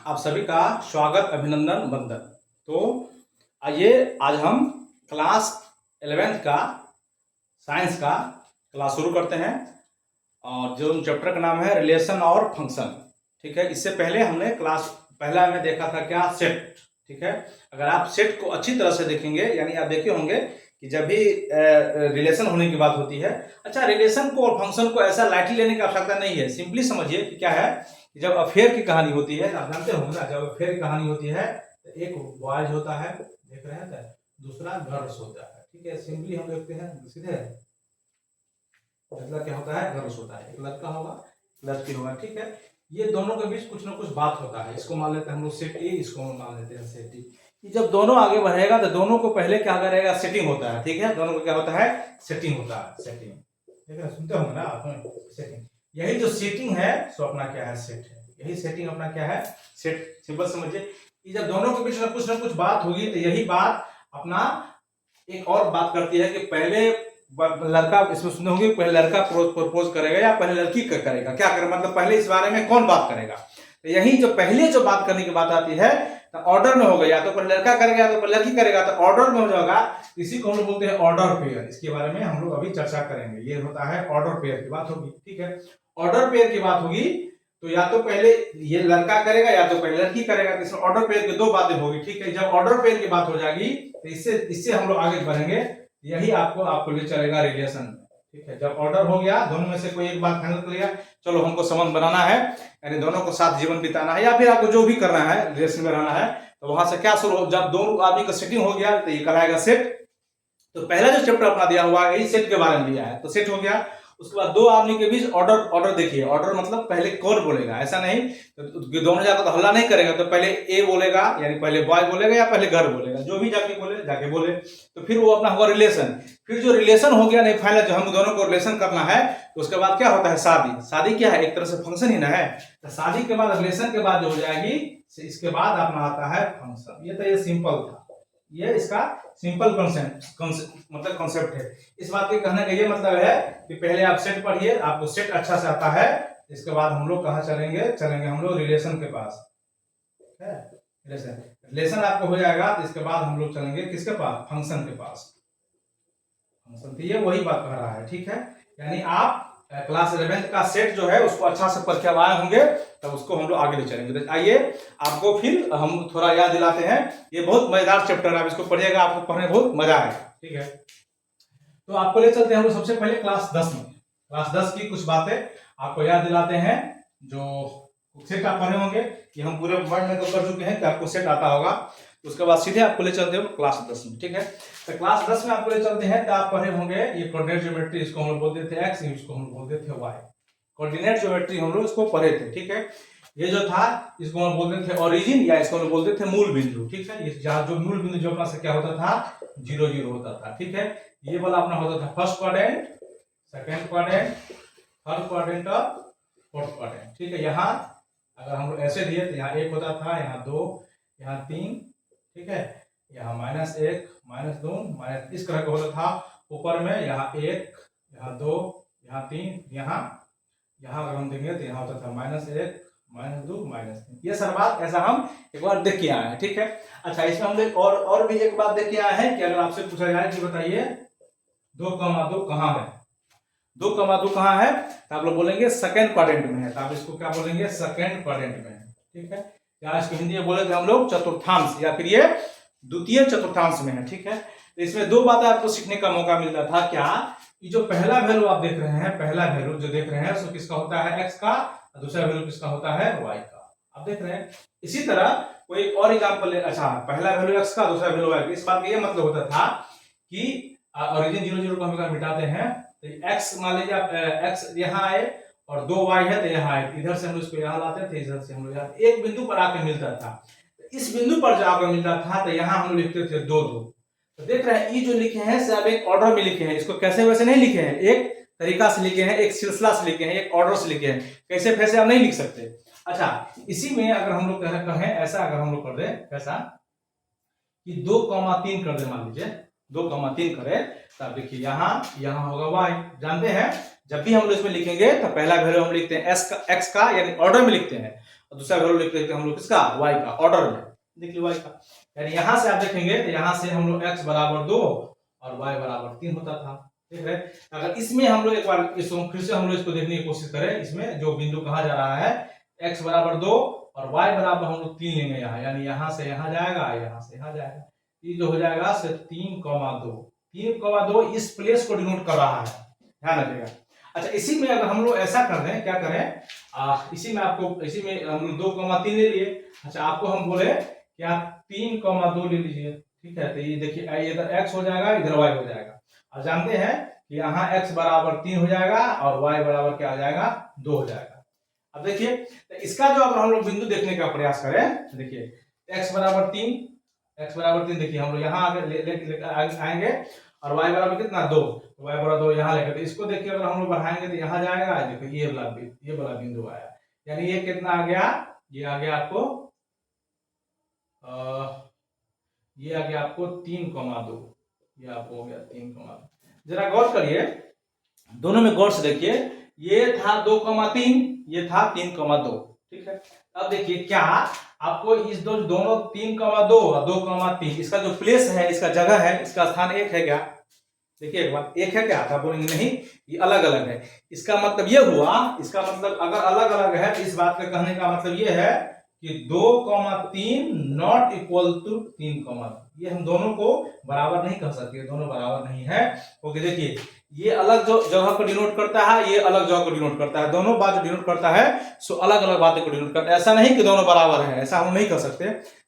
आप सभी का स्वागत, अभिनंदन, वंदन। तो आइए आज हम क्लास 11th का साइंस का क्लास शुरू करते हैं और जो चैप्टर का नाम है रिलेशन और फंक्शन। ठीक है, इससे पहले हमने क्लास पहला में देखा था क्या, सेट। ठीक है, अगर आप सेट को अच्छी तरह से देखेंगे, यानी आप देखे होंगे कि जब भी रिलेशन होने की बात होती है, अच्छा रिलेशन को और फंक्शन को ऐसा लाइटली लेने की आवश्यकता नहीं है। सिंपली समझिए कि क्या है कि जब अफेयर की कहानी होती है, आप जानते होंगे ना, जब अफेयर की कहानी होती है तो एक बॉयज होता है, देख रहे हैं, दूसरा गर्ल्स होता है। ठीक है, सिंपली हम देखते हैं सीधे, मतलब क्या होता है, गर्ल्स होता है, एक लड़का होगा लड़की होगा। ठीक है, ये दोनों के बीच कुछ ना कुछ बात होता है, इसको मान लेते हैं हम लोग सेट ए, इसको मान लेते हैं सेट डी। जब दोनों आगे बढ़ेगा तो दोनों को पहले क्या करेगा, सेटिंग होता है। ठीक है, दोनों को क्या होता है, सेटिंग होता है, सेटिंग। ठीक है, सुनते होंगे ना आप, सेटिंग। यही जो सेटिंग है सो अपना क्या है, सेट है। यही सेटिंग अपना क्या है, सेट। सिंपल समझिए कि जब दोनों के बीच में कुछ ना कुछ बात होगी तो यही बात अपना एक और बात करती है कि पहले लड़का, इसमें सुनते होंगे, पहले लड़का प्रपोज करेगा या पहले लड़की करेगा, क्या करेगा, मतलब पहले इस बारे में कौन बात करेगा। तो यही जो पहले जो बात करने की बात आती है तो ऑर्डर में होगा, या तो पहले लड़का करेगा या तो पहले लड़की करेगा, तो ऑर्डर में हो जाएगा। इसी को हम लोग बोलते हैं ऑर्डर पेयर। इसके बारे में हम लोग अभी चर्चा करेंगे। ये होता है ऑर्डर पेयर की बात होगी। ठीक है, ऑर्डर पेयर की बात होगी तो या तो पहले ये लड़का करेगा या तो पहले लड़की करेगा, तो इसमें ऑर्डर पेयर की दो बातें होगी। ठीक है, जब ऑर्डर पेयर की बात हो जाएगी तो इससे हम लोग आगे बढ़ेंगे। यही आपको ले चलेगा रिलेशन। ठीक है, जब ऑर्डर हो गया, दोनों में से कोई एक बात फाइनल कर लिया, चलो हमको संबंध बनाना है, यानी दोनों को साथ जीवन बिताना है, या फिर आपको जो भी करना है, रिलेशन में रहना है, तो वहां से क्या शुरू हो, जब दोनों आदमी का सेटिंग हो गया तो ये कहलाएगा सेट। तो पहला जो चैप्टर अपना दिया हुआ है यही सेट के बारे में दिया है, तो सेट हो गया। उसके बाद दो आदमी के बीच ऑर्डर देखिए, ऑर्डर मतलब पहले कौन बोलेगा, ऐसा नहीं तो दोनों जाकर तो हल्ला नहीं करेगा, तो पहले ए बोलेगा, यानी पहले बॉय बोलेगा या पहले गर्ल बोलेगा, जो भी जाके बोले, तो फिर वो अपना हुआ रिलेशन। फिर जो रिलेशन हो गया, नहीं फाइनल जो हम दोनों को रिलेशन करना है, तो उसके बाद क्या होता है, शादी। शादी क्या है, एक तरह से फंक्शन ही ना है। तो शादी के बाद रिलेशन के बाद जो हो जाएगी, इसके बाद अपना आता है फंक्शन। ये तो ये सिंपल था, ये इसका सिंपल मतलब कॉन्सेप्ट है। इस बात के कहने का ये मतलब है कि पहले आप सेट पढ़िए, आपको सेट अच्छा से आता है, इसके बाद हम लोग कहाँ चलेंगे हम लोग रिलेशन के पास। रिलेशन आपको हो जाएगा तो इसके बाद हम लोग चलेंगे किसके पास, फंक्शन के पास। फंक्शन, तो ये वही बात कह रहा है। ठीक है, यानी आप क्लास 11th का सेट जो है उसको अच्छा से पढ़ के आए होंगे, तब उसको हम लोग आगे ले चलेंगे। तो आइए आपको फिर हम थोड़ा याद दिलाते हैं। ये बहुत मजेदार चैप्टर है, आप इसको पढ़िएगा, आपको पढ़ने में बहुत मजा आएगा। ठीक है, तो आपको ले चलते हैं हम लोग सबसे पहले क्लास 10 में। क्लास 10 की कुछ बातें आपको याद दिलाते हैं। जो सेट आप पढ़े होंगे कि हम पूरे वर्ड में तो कर चुके हैं कि आपको सेट आता होगा, उसके बाद सीधे आपको ले चलते हो क्लास 10 में। ठीक है, तो क्लास 10 में आपको ले चलते हैं तो आप पढ़े होंगे ये कोऑर्डिनेट ज्योमेट्री, इसको हम लोग बोलते थे एक्स, इसको हम बोलते थे वाई। कोऑर्डिनेट ज्योमेट्री हम लोग इसको पढ़े थे। ठीक है, ये जो था इसको हम बोलते थे ओरिजिन, या इसको हम बोलते थे मूल बिंदु। ठीक है, जहाँ जो मूल बिंदु जो अपना से क्या होता था, 0 0 होता था। ठीक है, ये वाला अपना होता था first quadrant, second quadrant, third quadrant और फोर्थ क्वाड्रेंट। ठीक है, यहाँ अगर हम लोग ऐसे दिए तो यहाँ 1 होता था, यहाँ 2, यहाँ 3। ठीक है, यहाँ -1, -2, माइनस, इस तरह का होता था। ऊपर में यहाँ 1, यहाँ 2, यहाँ 3, यहाँ अगर हम देंगे तो यहाँ होता था -1, -2, -3। ये सब बात ऐसा हम एक बार देख के आए हैं। ठीक है, अच्छा इसमें हम लोग और भी एक बात देख के आए हैं कि अगर आपसे पूछा जाए कि बताइए 2,2 कहाँ है, 2,2 कहाँ है, तो आप लोग बोलेंगे सेकंड क्वाड्रेंट में है। तो आप इसको क्या बोलेंगे, सेकंड क्वाड्रेंट में है। ठीक है, या इसको हिंदी में बोले थे हम लोग चतुर्थांश, या फिर ये द्वितीय चतुर्थांश में है। ठीक है, तो इसमें दो बातें आपको सीखने का मौका मिलता था। क्या, ये जो पहला वैल्यू आप देख रहे हैं, पहला वैल्यू जो देख रहे हैं उसको किसका होता है, एक्स का, और दूसरा वैल्यू किसका होता है, वाई का। आप देख रहे हैं। इसी तरह कोई और एग्जांपल ले, अच्छा पहला वैल्यू एक्स का, दूसरा वैल्यू वाई का। इस बात का ये मतलब होता था कि ओरिजिन 0 0 को हम अगर मिटाते हैं तो एक्स मान लीजिए आप एक्स यहाँ आए और 2 वाई है तो यहाँ आए, इधर से हम लोग इसको यहाँ लाते थे, इधर से हम लोग एक बिंदु पर आकर मिलता था। इस बिंदु पर जाकर मिलता था तो यहाँ हम लोग लिखते थे 2 2। तो देख रहे हैं ये जो लिखे हैं सब एक ऑर्डर में लिखे हैं, इसको कैसे वैसे नहीं लिखे हैं, एक तरीका से लिखे हैं, एक सिलसिला से लिखे हैं, एक ऑर्डर से लिखे हैं, कैसे फैसे आप नहीं लिख सकते। अच्छा, इसी में अगर हम लोग कहें ऐसा, अगर हम लोग कर दे कैसा कि 2,3 कर दे, मान लीजिए 2,3 करें, तब देखिए यहाँ होगा वाई। जानते हैं जब भी हम लोग इसमें लिखेंगे तो पहला वैल्यू हम लिखते हैं एक्स का, यानी ऑर्डर में लिखते हैं, और दूसरा वैल्यू लिख देते हैं हम लोग किसका, y का, ऑर्डर में। देखिए y का, यानी यहां से आप देखेंगे तो यहां से हम लोग x बराबर 2 और y बराबर 3 होता था, ठीक है। अगर इसमें हम लोग एक बार इसको फिर से हम लोग इसको देखने की कोशिश करें, इसमें जो बिंदु कहा जा रहा है x बराबर 2 और y बराबर हम लोग 3 लेंगे यहाँ, यानी यहाँ से यहाँ जाएगा, यहाँ से यहाँ जाएगा, ये जो हो जाएगा सिर्फ 3,2। 3,2 इस प्लेस को डिनोट कर रहा है, ध्यान रखिएगा। अच्छा, इसी में अगर हम लोग ऐसा कर दें, क्या करें, इसी में आपको, इसी में हम लोग 2,3 ले लिए। अच्छा, आपको हम बोले कि आप 3,2 ले लीजिए, ठीक है। तो ये देखिए इधर x हो जाएगा, इधर y हो जाएगा, और जानते हैं कि यहाँ x बराबर 3 हो जाएगा और y बराबर क्या आ जाएगा, 2 हो जाएगा। अब देखिए, तो इसका जो अगर हम लोग बिंदु देखने का प्रयास करें, देखिए x बराबर 3, देखिए हम लोग यहाँ आगे आएंगे और y बराबर कितना, 2, तो y बराबर 2 यहाँ लेकर, तो इसको देखिए अगर हम लोग बढ़ाएंगे तो यहाँ जाएगा, देखो ये वाला बिंदु आया, यानी ये कितना आ गया, ये आ गया आपको ये आ गया आपको 3,2, ये आपको हो गया 3,2। जरा गौर करिए, दोनों में गौर से देखिए, ये था 2,3, ये था 3,2, ठीक है। अब देखिए क्या आपको इस दोनों 3,2 और 2,3 इसका जो प्लेस है, इसका जगह है, इसका स्थान एक है क्या, देखिए एक बार, एक है क्या, आप बोलेंगे नहीं, ये अलग अलग है। इसका मतलब ये हुआ, इसका मतलब अगर अलग अलग है तो इस बात का कहने का मतलब ये है कि 2,3 नॉट इक्वल टू 3,2, ये हम दोनों को बराबर नहीं कर सकते, दोनों बराबर नहीं है, क्योंकि देखिए ये अलग जो जगह को डिनोट करता है, ये अलग जगह को डिनोट करता है, दोनों बात डिनोट करता है, सो अलग अलग बातें को डिनोट करता है। ऐसा नहीं कि दोनों बराबर है, ऐसा हम नहीं कर सकते।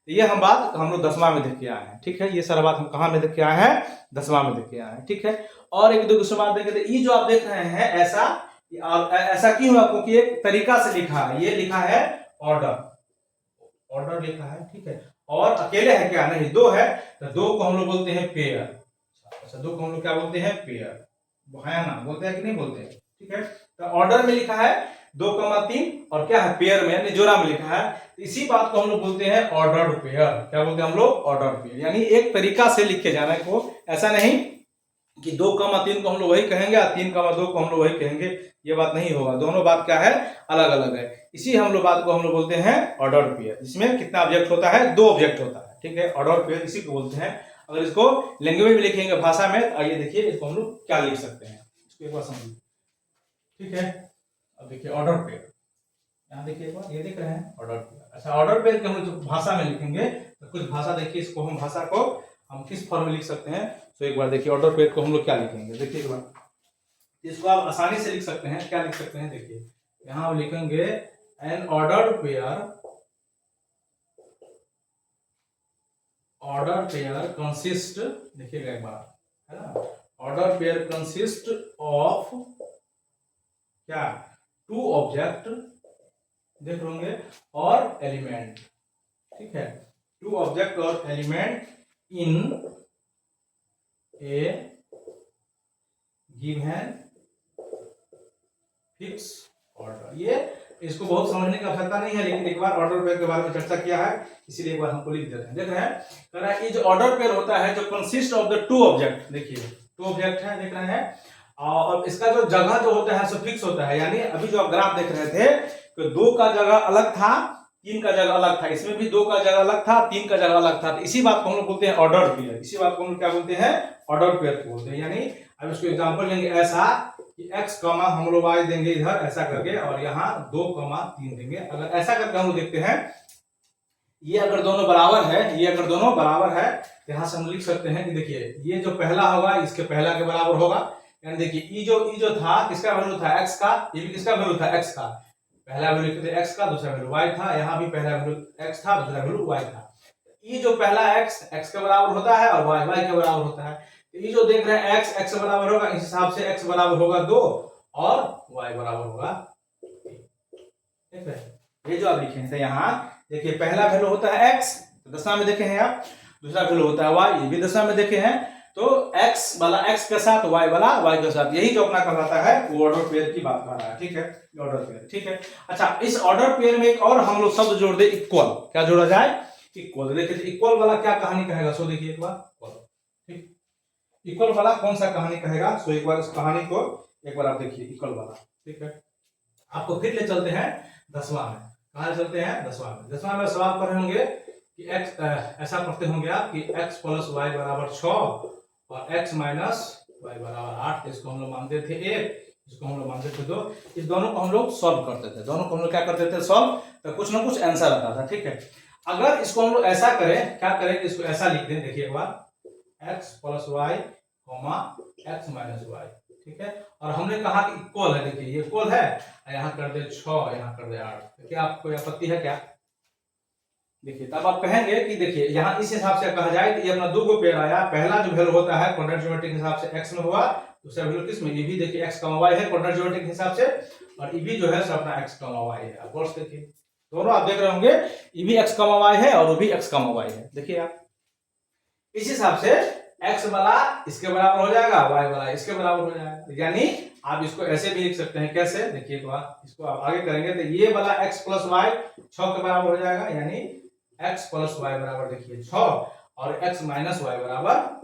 ये हम बात हम लोग 10वां में देख के आए हैं, ठीक है। ये सारा बात हम कहाँ में देख के आए हैं, 10वां में देख के आए हैं, ठीक है। और एक दूसरी बात देखें, तो ये जो आप देख रहे हैं ऐसा, ऐसा क्यों हुआ, क्योंकि एक तरीका से लिखा है, ये लिखा है ऑर्डर लिखा है, ठीक है। और अकेले है क्या, नहीं, 2 है, तो 2 को हम लोग बोलते हैं पेयर। अच्छा, 2 को हम लोग क्या बोलते हैं, पेयर, है ना, बोलते हैं कि नहीं बोलते हैं, ठीक है। तो ऑर्डर में लिखा है 2,3 और क्या है, पेयर में यानी जोड़ा में लिखा है, तो इसी बात को हम लोग बोलते हैं ऑर्डर्ड पेयर। क्या बोलते हैं हम लोग, ऑर्डर्ड पेयर, यानी एक तरीका से लिख के जाना को, ऐसा नहीं कि 2,3 को हम लोग वही कहेंगे और 3,2 को हम लोग वही कहेंगे, ये बात नहीं होगा, दोनों बात क्या है, अलग अलग है। इसी हम लोग बात को हम लोग बोलते हैं ऑर्डर्ड पेयर, जिसमें कितना ऑब्जेक्ट होता है, 2 ऑब्जेक्ट होता है, ठीक है। ऑर्डर्ड पेयर इसी को बोलते हैं। अगर इसको लैंग्वेज में लिखेंगे, भाषा में, तो आइए देखिए इसको हम लोग क्या लिख सकते हैं, इसको एक बार समझिए, ठीक है। अब देखिए ऑर्डर पेयर, यहाँ देखिए एक बार, ये देख रहे हैं ऑर्डर पेयर। अच्छा, ऑर्डर पेयर के हम लोग भाषा में लिखेंगे, तो कुछ भाषा देखिए, इसको हम भाषा को हम किस फॉर्म में लिख सकते हैं, तो एक बार देखिए ऑर्डर पेयर को हम लोग क्या लिखेंगे, देखिए एक बार, इसको आप आसानी से लिख सकते हैं, क्या लिख सकते हैं, देखिए यहाँ हम लिखेंगे एन ऑर्डर्ड पेयर कंसिस्ट, देखिएगा एक बार, है ना, ऑर्डर पेयर कंसिस्ट ऑफ क्या, 2 ऑब्जेक्ट, देख होंगे, और एलिमेंट, ठीक है, 2 ऑब्जेक्ट और element in A given fix order. ये इसको बहुत समझने की आवश्यकता नहीं है, लेकिन एक बार ऑर्डर पेयर के बारे में चर्चा किया है, इसीलिए एक बार हमको लिख देते हैं। देख रहे हैं, कह रहा है ये जो ऑर्डर पेयर होता है, जो कंसिस्ट ऑफ द 2 ऑब्जेक्ट, देखिए 2 ऑब्जेक्ट है, देख रहे हैं, और इसका जो जगह जो होता है सो फिक्स होता है, यानी अभी जो आप ग्राफ देख रहे थे तो 2 का जगह अलग था, 3 का जगह अलग था, इसमें भी 2 का जगह अलग था, 3 का जगह अलग था, तो इसी बात को हम लोग बोलते हैं ऑर्डर पेयर, इसी बात को हम लोग क्या बोलते हैं, ऑर्डर पेयर बोलते हैं। यानी अब इसको एग्जांपल लेंगे ऐसा कि x हम लोग y देंगे इधर ऐसा करके, और यहाँ 2,3 देंगे। अगर ऐसा करके हम लोग देखते हैं, ये अगर दोनों बराबर है, ये अगर दोनों बराबर है, तो यहाँ से हम लिख सकते हैं कि देखिए ये जो पहला होगा इसके पहला के बराबर होगा, यानी देखिए ई जो था किसका वैल्यू था, x का, ये भी किसका वैल्यू था, x का, पहला वैल्यू लिखते थे x का, दूसरा वैल्यू y था, यहाँ भी पहला वैल्यू x था, दूसरा वैल्यू y था। ये जो पहला x के बराबर होता है और y के बराबर होता है, ये जो देख रहे हैं x के बराबर होगा, इस हिसाब से x बराबर होगा 2 और y बराबर होगा 3, ठीक है। ये जो आप लिखे थे यहाँ देखिए, पहला वैल्यू होता है x, तो 10वां में देखे हैं आप, दूसरा वैल्यू होता है y, ये भी 10वां में देखे हैं, तो x वाला x के साथ, y वाला y के साथ, यही जो अपना कहलाता है वो ऑर्डर पेयर की बात कर रहा है, ठीक है, ऑर्डर पेयर, ठीक है। अच्छा, इस ऑर्डर पेयर में एक और हम लोग शब्द जोड़ दे, इक्वल, क्या जोड़ा जाए, इक्वल। देखिए इक्वल वाला क्या कहानी कहेगा, सो देखिए एक बार, ठीक, इक्वल वाला कौन सा कहानी कहेगा, सो एक बार इस कहानी को एक बार आप देखिए, इक्वल वाला, ठीक है। आपको फिर ले चलते हैं 10वां में, कहाँ चलते हैं 10वां में। 10वां में सवाल पढ़े होंगे कि x ऐसा पढ़ते होंगे आप कि x प्लस वाई बराबर 6 और x माइनस वाई बराबर 8। इसको हम लोग मानते थे 1, इसको हम लोग मानते थे 2। इस दोनों को हम लोग सॉल्व करते थे, दोनों को हम लोग क्या करते थे सॉल्व, तो कुछ ना कुछ आंसर आता था। ठीक है, अगर इसको हम लोग ऐसा करें, क्या करें कि इसको ऐसा लिख दें, देखिए एक बार x plus y comma x minus y. ठीक है, और हमने कहा कि इक्वल है, देखिए ये इक्वल है, यहाँ कर दे 6, यहाँ कर दे 8, तो क्या आपको कोई आपत्ति है क्या? देखिए तब आप कहेंगे कि देखिए यहाँ इस हिसाब से कहा जाए तो ये अपना दो पेयर आया, पहला जो वैल्यू होता है क्वाड्रेटिक ज्योमेट्रिक हिसाब से x में हुआ, दूसरा वैल्यू किस में, ये भी देखिए x y है क्वाड्रेटिक ज्योमेट्रिक हिसाब से, और ये भी जो है सब अपना x y है। आप गौर से देखिए, दोनों आप देख रहे होंगे, ये भी x y है और वो भी x y है। देखिए आप इस हिसाब से x वाला इसके बराबर हो जाएगा, y वाला इसके बराबर हो जाएगा, यानी आप इसको ऐसे भी लिख सकते हैं। कैसे, देखिए एक बार इसको आप आगे करेंगे तो ये वाला x प्लस वाई 6 के बराबर हो जाएगा, यानी x प्लस वाई बराबर देखिए 6 और x माइनस वाई बराबर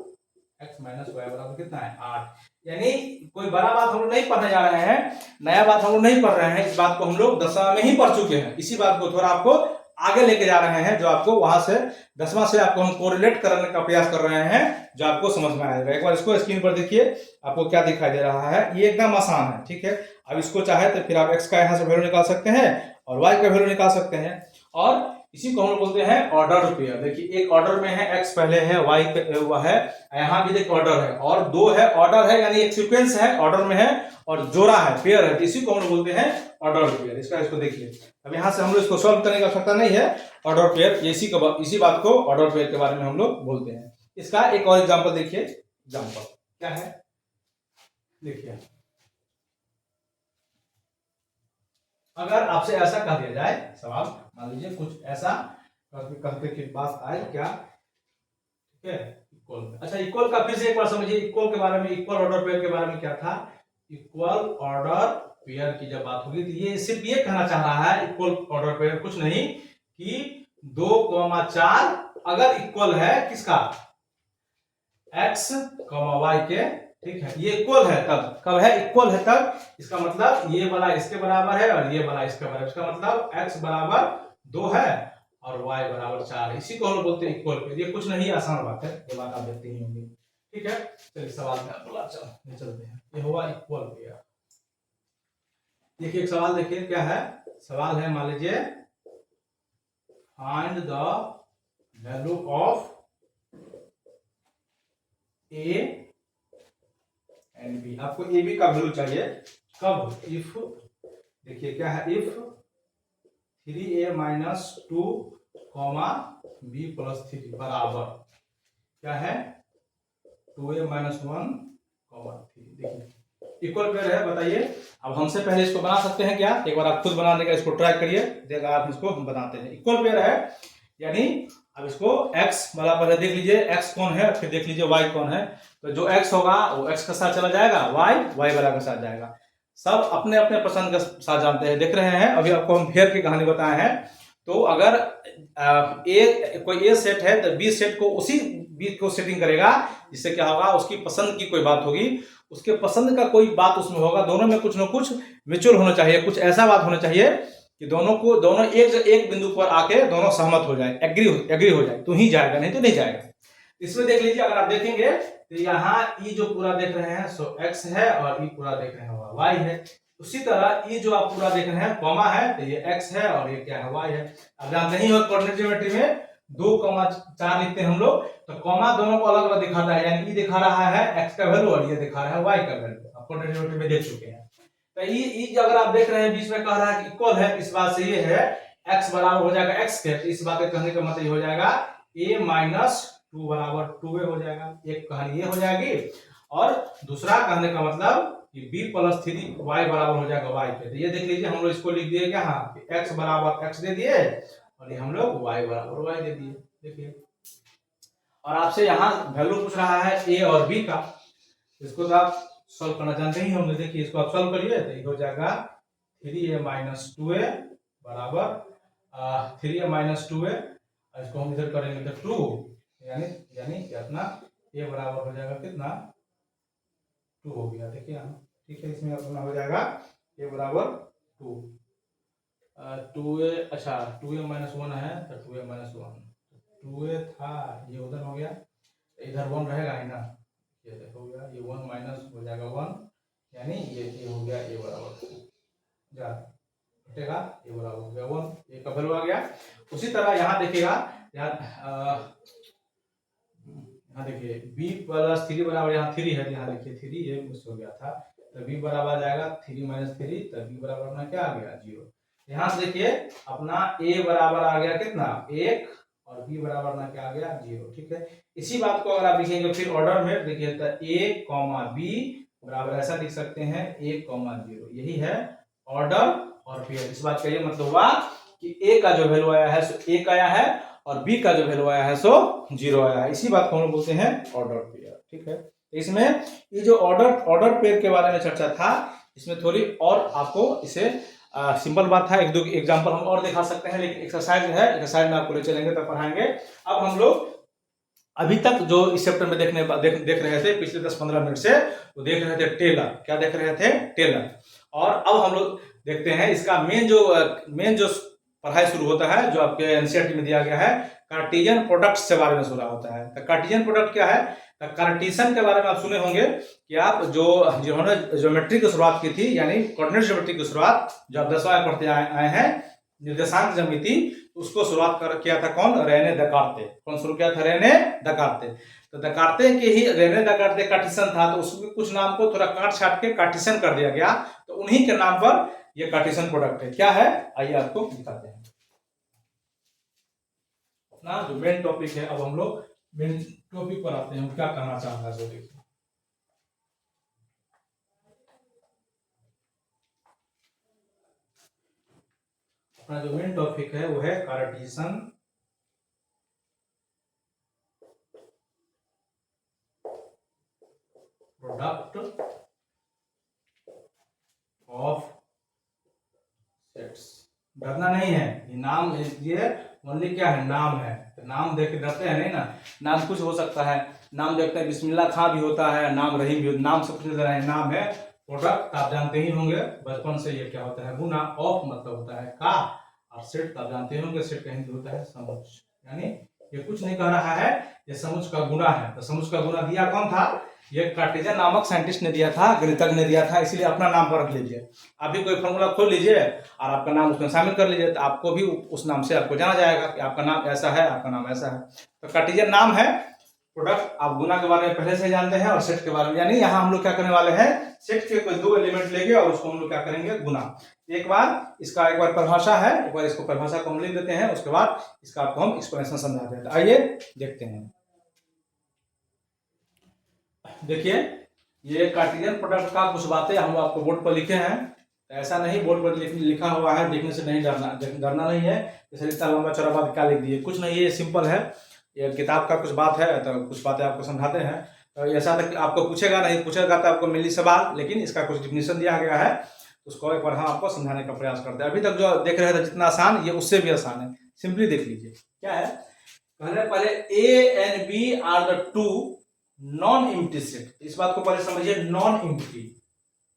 कितना है 8। यानी कोई बड़ा बात हम लोग नहीं पढ़ने जा रहे हैं, नया बात हम लोग नहीं पढ़ रहे हैं, इस बात को हम लोग 10वां में ही पढ़ चुके हैं। इसी बात को थोड़ा आपको आगे लेके जा रहे हैं, जो आपको वहां से 10वां से आपको हम कोरिलेट करने का प्रयास कर रहे हैं, जो आपको समझ में आएगा। एक बार इसको स्क्रीन पर देखिए, आपको क्या दिखाई दे रहा है, ये एकदम आसान है। ठीक है, अब इसको चाहे तो फिर आप x का यहाँ से वैल्यू निकाल सकते हैं और y का वैल्यू निकाल सकते हैं, और इसी को हम लोग बोलते हैं ऑर्डर पेयर। देखिए एक ऑर्डर में है, x पहले है, y हुआ है, यहाँ भी देखिए ऑर्डर है, और दो है ऑर्डर है, यानी एक सीक्वेंस है ऑर्डर में है, और जोड़ा है पेयर है, इसी को हम लोग बोलते हैं ऑर्डर पेयर। इसको देखिए, अब यहाँ से हम लोग इसको सॉल्व करने की आवश्यकता नहीं है, ऑर्डर पेयर इसी बात को ऑर्डर पेयर के बारे में हम लोग बोलते हैं। इसका एक और एग्जांपल देखिए, एग्जांपल क्या है, देखिए अगर आपसे ऐसा कह दिया जाए सवाल, मान लीजिए कुछ ऐसा कहते की बात आए क्या, ठीक है, इक्वल। अच्छा इक्वल का फिर से एक बार समझिए, इक्वल के बारे में, इक्वल ऑर्डर पेयर के बारे में क्या था, इक्वल ऑर्डर पेयर की जब बात होगी तो ये सिर्फ ये कहना चाह रहा है, इक्वल ऑर्डर पेयर कुछ नहीं कि 2,4 अगर इक्वल है किसका, x, y के, ठीक है, ये इक्वल है तब, कब है इक्वल है तब, इसका मतलब ये वाला इसके बराबर है और ये वाला इसके बराबर, इसका मतलब x बराबर 2 है और y बराबर 4 है, इसी को हम बोलते हैं इक्वल पेयर। ये कुछ नहीं, आसान बात है, ये बात आप देखते ही होंगे। ठीक है, चलिए सवाल में बोला चलते हैं, ये हुआ इक्वल पेयर। देखिए एक सवाल देखिए क्या है, सवाल है मान लीजिए find the value of a and b। आपको ए बी का वैल्यू चाहिए कब, इफ, देखिए क्या है, if 3a minus 2 b plus 3 बराबर क्या है 2a माइनस 1 3। देखिए इक्वल पेयर है, बताइए। अब हमसे पहले इसको बना सकते हैं क्या, एक बार आप खुद बनाने का इसको ट्राई करिए, देखा आप इसको हम बनाते हैं। इक्वल पेयर है यानी अब इसको x वाला पहले देख लीजिए, x कौन है, फिर देख लीजिए y कौन है, तो जो x होगा वो x के साथ चला जाएगा, y वाला के साथ जाएगा। सब अपने अपने पसंद के साथ जानते हैं, देख रहे हैं अभी आपको हम फेयर की कहानी बताए हैं। तो अगर कोई ए सेट है तो बी सेट को उसी बी को सेटिंग करेगा, जिससे क्या होगा, उसकी पसंद की कोई बात होगी, उसके पसंद का कोई बात उसमें होगा, दोनों में कुछ ना कुछ म्यूचुअल होना चाहिए, कुछ ऐसा बात होना चाहिए कि दोनों एक बिंदु पर आके दोनों सहमत हो जाए, एग्री हो जाए, तो ही जाएगा, नहीं तो नहीं जाएगा। इसमें देख लीजिए, अगर आप देखेंगे तो यहाँ ई जो पूरा देख रहे हैं सो x है और ई पूरा देख रहे हैं y है। उसी तरह ई जो आप पूरा देख रहे हैं कॉमा है तो ये x है और ये क्या है y है। अब आप नहीं हो कोऑर्डिनेट ज्योमेट्री में 2,4 लिखते हैं हम लोग, तो कॉमा दोनों को अलग अलग दिखाता है, यानी ई दिखा रहा है x का वैल्यू और ये दिखा रहा है y का वैल्यू, आप कोऑर्डिनेट ज्योमेट्री में देख चुके हैं। तो ई अगर आप देख रहे हैं बीच में कह रहा है कि इक्वल है, इस बात से ये है x बराबर हो जाएगा x के, इस बात के कहने का मतलब ये हो जाएगा a माइनस 2 बराबर 2a हो जाएगा, एक कहानी ये हो जाएगी, और दूसरा कहने का मतलब कि b प्लस 3y बराबर हो जाएगा y के। तो ये देख लीजिए हम लोग इसको लिख दिए क्या, हाँ x बराबर x दे दिए और ये हम लोग y बराबर y दे दिए। देखिए और आपसे यहाँ वैल्यू पूछ रहा है a और b का, इसको तो आप सॉल्व करना जानते ही होंगे। देखिए इसको आप सॉल्व करिए तो ये हो जाएगा 3a माइनस 2a बराबर 3a माइनस 2a, इसको हम इधर करेंगे तो 2, यानी अपना a बराबर हो जाएगा कितना 2 हो गया। देखिए ठीक है, इसमें अपना हो जाएगा a बराबर 2। 2a, अच्छा 2a माइनस 1 है तो 2a माइनस 1, 2a था, ये उधर हो गया, इधर 1 रहेगा ही ना, ये देखो हो गया, ये 1 माइनस हो जाएगा 1, यानी ये हो गया a बराबर जा हटेगा, ये बराबर हो गया 1, ये का वैल्यू आ गया। उसी तरह यहाँ देखिएगा, यहाँ देखिए b प्लस 3 बराबर, यहाँ 3 है, यहाँ देखिए 3 ये मुझसे हो गया था, तो b बराबर आ जाएगा 3 माइनस 3, तो b बराबर अपना क्या आ गया 0। यहाँ से देखिए अपना a बराबर आ गया कितना 1 और b बराबर अपना क्या आ गया 0, ठीक है। इसी बात को अगर आप लिखेंगे फिर ऑर्डर में देखिए तो a कॉमा b बराबर ऐसा लिख सकते हैं 1 कॉमा 0, यही है ऑर्डर और पेयर। इस बात का ये मतलब हुआ कि a का जो वैल्यू आया है सो 1 आया है और b का जो वैल्यू आया है सो 0 आया है, इसी बात को हम बोलते हैं ऑर्डर पेयर, ठीक है। इसमें ये जो ऑर्डर पेयर के बारे में चर्चा था, इसमें थोड़ी और आपको इसे सिंपल बात था, एक दो एग्जांपल हम और दिखा सकते हैं, लेकिन एक्सरसाइज है, एक्सरसाइज में आपको ले चलेंगे तब पढ़ाएंगे। अब हम लोग अभी तक जो इस चैप्टर में देख रहे थे पिछले 10-15 मिनट से, तो देख रहे थे टेलर, क्या देख रहे थे टेलर, और अब हम लोग देखते हैं इसका मेन जो पढ़ाई शुरू होता है, जो आपके एनसीईआरटी में दिया गया है, कार्टेशियन प्रोडक्ट्स के बारे में शुरू होता है। तो कार्टेशियन प्रोडक्ट क्या है, तो कार्टेशियन के बारे में आप सुने होंगे कि आप जिन्होंने ज्योमेट्री की शुरुआत की थी, यानी कोऑर्डिनेट ज्योमेट्री की शुरुआत जो आप 10वां पढ़ते आए हैं, निर्देशांक ज्यामिति, उसको शुरुआत किया था कौन, रेने दकार्ते। कौन शुरू किया था, रेने दकार्ते। तो दकार्ते के ही रेने दकार्ते कार्टेशियन था, तो उसके कुछ नाम को थोड़ा काट छाट के कार्टेशियन कर दिया गया, तो उन्हीं के नाम पर ये कार्टेशियन प्रोडक्ट है। क्या है, आइए आपको दिखाते हैं। अपना जो मेन टॉपिक है, अब हम लोग मेन टॉपिक पर आते हैं, क्या कहना चाहता है देखिए। अपना जो मेन टॉपिक है वो है कार्टेशियन प्रोडक्ट ऑफ सेट्स। डरना नहीं है, ये नाम ये ओनली क्या है, नाम है, तो नाम देख के डरते हैं नहीं ना, नाम कुछ हो सकता है, नाम देखते हैं बिस्मिल्लाह खां भी होता है, नाम रहीम भी, नाम से कुछ नहीं, नाम है। प्रोडक्ट आप जानते ही होंगे बचपन से, ये क्या होता है, गुना, ऑफ मतलब होता है का, और सेट आप जानते होंगे, सेट का हिंदी होता है समुच्च, यानी ये कुछ नहीं कह रहा है, ये समुच्च का गुना है। तो समुच्च का गुना दिया कौन था, ये कार्टेशियन नामक साइंटिस्ट ने दिया था, गणितज्ञ ने दिया था, इसलिए अपना नाम पर रख लीजिए। आप भी कोई फॉर्मूला खोल लीजिए और आपका नाम उसमें शामिल कर लीजिए, तो आपको भी उस नाम से आपको जाना जाएगा कि आपका नाम ऐसा है, आपका नाम ऐसा है। तो कार्टेशियन नाम है, प्रोडक्ट आप गुना के बारे में पहले से जानते हैं, और सेट के बारे में, यानी यहाँ हम लोग क्या करने वाले हैं, सेट के कोई दो एलिमेंट लेंगे और उसको हम लोग क्या करेंगे, गुना। एक बार इसका एक बार परिभाषा है, एक बार इसको परिभाषा को हम लिख देते हैं, उसके बाद इसका आपको हम एक्सप्लेनेशन समझाते हैं। आइए देखते हैं। देखिए ये कार्टेशियन प्रोडक्ट का कुछ बातें हम आपको बोर्ड पर लिखे हैं, ऐसा नहीं बोर्ड पर लिखा हुआ है देखने से नहीं डरना नहीं है, जैसे इतना लंबा चौड़ा बात क्या लिख दिए, कुछ नहीं, ये सिंपल है, ये किताब का कुछ बात है, तो कुछ बातें आपको समझाते हैं। तो ऐसा तक आपको पूछेगा नहीं, पूछेगा तो आपको मिली सवाल, लेकिन इसका कुछ डिफिनेशन दिया गया है, उसको एक बार हम आपको समझाने का प्रयास करते हैं। अभी तक जो देख रहे थे जितना आसान, ये उससे भी आसान है, सिंपली देख लीजिए। क्या है, पहले A and B are the two non empty set. इस बात को पहले समझिए, नॉन एम्प्टी।